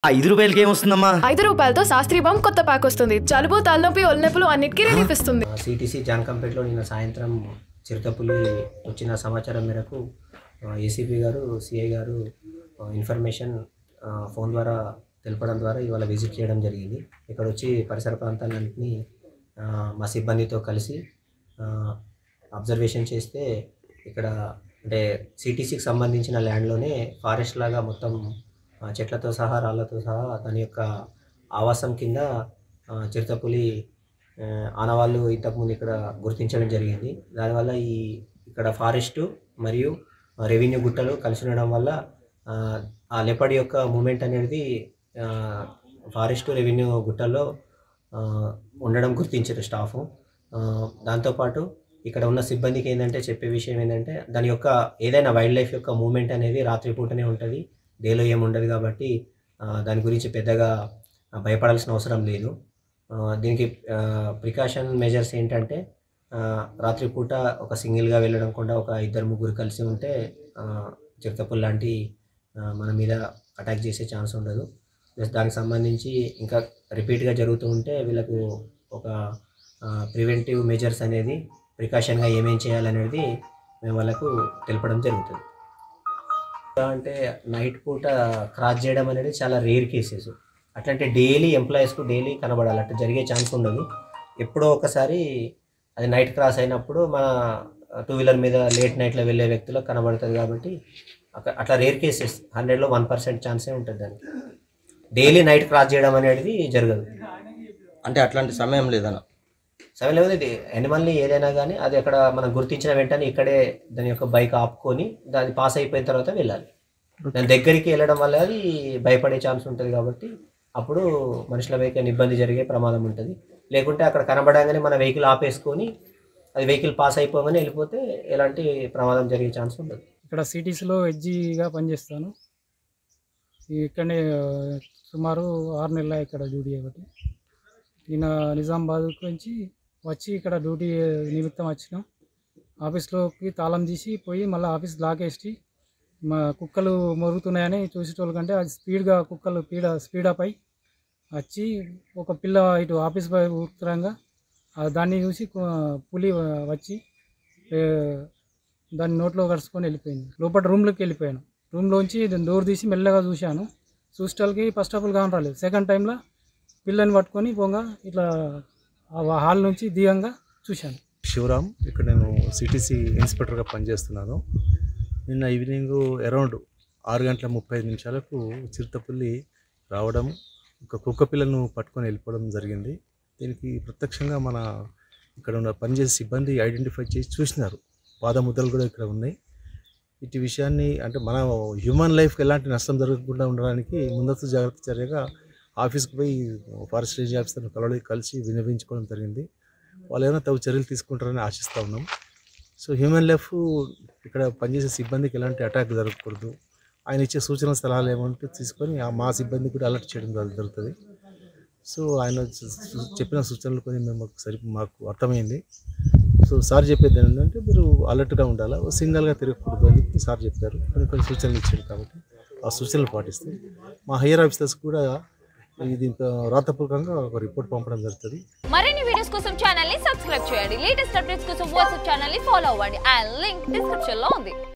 రూపాయలకి ఏమొస్తుందమ్మా? రూపాయలతో శాస్త్రీ బాంబ్ కొత్త ప్యాక్ వస్తుంది. జలుబు, తలనొప్పి, ఒళ్ళనొప్పులు అన్నిటికీ రిలీఫ్ ఇస్తుంది. సిటీసీ జాన్కంపేటలో నిన్న సాయంత్రం చిరుతపులి వచ్చిన సమాచారం మేరకు ఏసీపీ గారు, సిఐ గారు ఇన్ఫర్మేషన్ ఫోన్ ద్వారా తెలపడం ద్వారా ఇవాళ విజిట్ చేయడం జరిగింది. ఇక్కడ వచ్చి పరిసర ప్రాంతాలన్నింటినీ మా సిబ్బందితో కలిసి అబ్జర్వేషన్ చేస్తే ఇక్కడ అంటే సిటీసీకి సంబంధించిన ల్యాండ్లోనే ఫారెస్ట్ లాగా మొత్తం చెట్లతో సహా రాళ్లతో సహా దాని యొక్క ఆవాసం కింద చిరుతపులి ఆనవాళ్ళు ఇంతకుముందు ఇక్కడ గుర్తించడం జరిగింది. దానివల్ల ఇక్కడ ఫారెస్టు మరియు రెవెన్యూ గుట్టలు కలిసి ఉండడం వల్ల ఆ లెపర్డ్ యొక్క మూమెంట్ అనేది ఫారెస్టు రెవెన్యూ గుట్టల్లో ఉండడం గుర్తించారు స్టాఫ్. దాంతోపాటు ఇక్కడ ఉన్న సిబ్బందికి ఏంటంటే చెప్పే విషయం ఏంటంటే దాని యొక్క ఏదైనా వైల్డ్ లైఫ్ యొక్క మూమెంట్ అనేది రాత్రిపూటనే ఉంటుంది, డేలో ఏముండదు. కాబట్టి దాని గురించి పెద్దగా భయపడాల్సిన అవసరం లేదు. దీనికి ప్రికాషన్ మెజర్స్ ఏంటంటే రాత్రిపూట ఒక సింగిల్గా వెళ్ళడం కూడా ఒక 2-3 కలిసి ఉంటే చిరుతపులి లాంటి మన మీద అటాక్ చేసే ఛాన్స్ ఉండదు. ప్లస్ దానికి సంబంధించి ఇంకా రిపీట్గా జరుగుతూ ఉంటే వీళ్ళకు ఒక ప్రివెంటివ్ మెజర్స్ అనేది ప్రికాషన్గా ఏమేం చేయాలనేది మేము వాళ్ళకు తెలపడం జరుగుతుంది. అంటే నైట్ పూట క్రాస్ చేయడం అనేది చాలా రేర్ కేసెస్. అట్లాంటి డైలీ ఎంప్లాయీస్కు డైలీ కనబడాలి, అట్లా జరిగే ఛాన్స్ ఉండదు. ఎప్పుడో ఒకసారి అది నైట్ క్రాస్ అయినప్పుడు మన 2 వీలర్ మీద లేట్ నైట్లో వెళ్ళే వ్యక్తులకు కనబడుతుంది. కాబట్టి అట్లా రేర్ కేసెస్, 100లో 1% ఛాన్సే ఉంటుంది. దానికి డైలీ నైట్ క్రాస్ చేయడం అనేది జరగదు. అంటే అట్లాంటి సమయం లేదన్న సమయం లేదు. యానిమల్ని ఏదైనా కానీ అది అక్కడ మనం గుర్తించిన వెంటనే ఇక్కడే దాని యొక్క బైక్ ఆపుకొని దాన్ని పాస్ అయిపోయిన తర్వాత వెళ్ళాలి. దాని దగ్గరికి వెళ్ళడం వల్ల అది భయపడే ఛాన్స్ ఉంటుంది. కాబట్టి అప్పుడు మనుషుల వెహికల్ ఇబ్బంది జరిగే ప్రమాదం ఉంటుంది. లేకుంటే అక్కడ కనబడంగానే మన వెహికల్ ఆపేసుకొని అది వెహికల్ పాస్ అయిపోగానే వెళ్ళిపోతే ఎలాంటి ప్రమాదం జరిగే ఛాన్స్ ఉండదు. ఇక్కడ సిటీస్లో హెచ్జిగా పనిచేస్తాను. ఇక్కడనే సుమారు 6 నెలల ఇక్కడ డ్యూటీ చేయబట్టి నిన్న నిజామాబాద్ నుంచి వచ్చి ఇక్కడ డ్యూటీ నిమిత్తం వచ్చినాం. ఆఫీస్లోకి తాళం తీసి పోయి మళ్ళీ ఆఫీస్ లాక్ వేసి మా కుక్కలు మొరుగుతున్నాయని చూసేటోళ్ళకంటే అది స్పీడ్గా కుక్కలు స్పీడప్ అయి వచ్చి ఒక పిల్ల ఇటు ఆఫీస్ పై ఉత్తరంగా దాన్ని చూసి పులి వచ్చి దాన్ని నోట్లో కరుచుకొని వెళ్ళిపోయింది. లోపల రూమ్లోకి వెళ్ళిపోయాను. రూమ్లోంచి డోర్ తీసి మెల్లగా చూశాను. చూసేటోళ్ళకి ఫస్ట్ ఆఫ్ ఆల్ కాని రాలేదు. సెకండ్ టైంలో పిల్లని పట్టుకొని పోగా ఇట్లా హాల్ నుంచి దిగంగా చూశాను. శివరామ్, ఇక్కడ నేను సిటీసీ ఇన్స్పెక్టర్గా పనిచేస్తున్నాను. నిన్న ఈవినింగ్ అరౌండ్ 6:35 చిరుతపులి రావడం, ఒక కుక్క పిల్లను పట్టుకొని వెళ్ళిపోవడం జరిగింది. దీనికి ప్రత్యక్షంగా మన ఇక్కడ ఉన్న పనిచేసే సిబ్బంది ఐడెంటిఫై చేసి చూసినారు. పాదముద్రలు కూడా ఇక్కడ ఉన్నాయి. ఇటు విషయాన్ని అంటే మన హ్యూమన్ లైఫ్కి ఎలాంటి నష్టం జరగకుండా ఉండడానికి ముందస్తు జాగ్రత్త చర్యగా ఆఫీస్కి పోయి ఫారెస్ట్ రేంజ్ ఆఫీసర్ని కలిసి విన్నవించుకోవడం జరిగింది. వాళ్ళు ఏమైనా తగు చర్యలు తీసుకుంటారని ఆశిస్తూ ఉన్నాం. సో హ్యూమన్ లైఫ్ ఇక్కడ పనిచేసే సిబ్బందికి ఎలాంటి అటాక్ జరగకూడదు, ఆయన ఇచ్చే సూచన సలహాలు ఏమంటే తీసుకొని మా సిబ్బంది కూడా అలర్ట్ చేయడం జరుగుతుంది. సో ఆయన చెప్పిన సూచనలు కొన్ని మాకు అర్థమైంది. సో సార్ చెప్పేది ఏంటంటే మీరు అలర్ట్గా ఉండాలా, సింగిల్గా తిరగకూడదు అని చెప్పి సార్ చెప్పారు. కొన్ని సూచనలు ఇచ్చారు. కాబట్టి ఆ సూచనలు పాటిస్తే మా హైయర్ ఆఫీసర్స్ కూడా ఇది రాతపూర్వకంగా ఒక రిపోర్ట్ పంపడం జరుగుతుంది. మరిన్ని వీడియోస్ కోసం ఛానల్ ని సబ్స్క్రైబ్ చేయండి. లేటెస్ట్ అప్డేట్స్ కోసం వాట్సాప్ ఛానల్ ని ఫాలో అవ్వండి. ఆ లింక్ డిస్క్రిప్షన్ లో ఉంది.